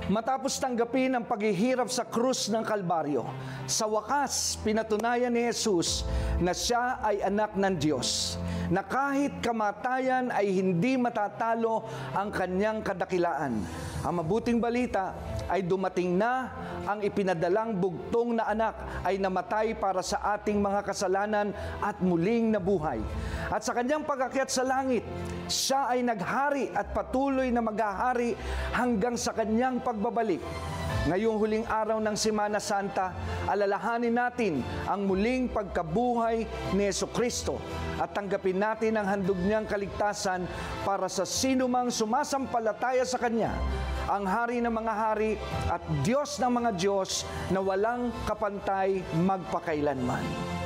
Matapos tanggapin ang paghihirap sa krus ng Kalbaryo, sa wakas pinatunayan ni Jesus na siya ay anak ng Diyos, na kahit kamatayan ay hindi matatalo ang kanyang kadakilaan. Ang mabuting balita ay dumating na, ang ipinadalang bugtong na anak ay namatay para sa ating mga kasalanan at muling nabuhay. At sa kanyang pag-akyat sa langit, siya ay naghari at patuloy na maghahari hanggang sa kanyang pagbabalik. Ngayong huling araw ng Semana Santa, alalahanin natin ang muling pagkabuhay ni Jesucristo at tanggapin natin ang handog niyang kaligtasan para sa sinumang sumasampalataya sa Kanya, ang Hari ng mga hari at Diyos ng mga Diyos na walang kapantay magpakailanman.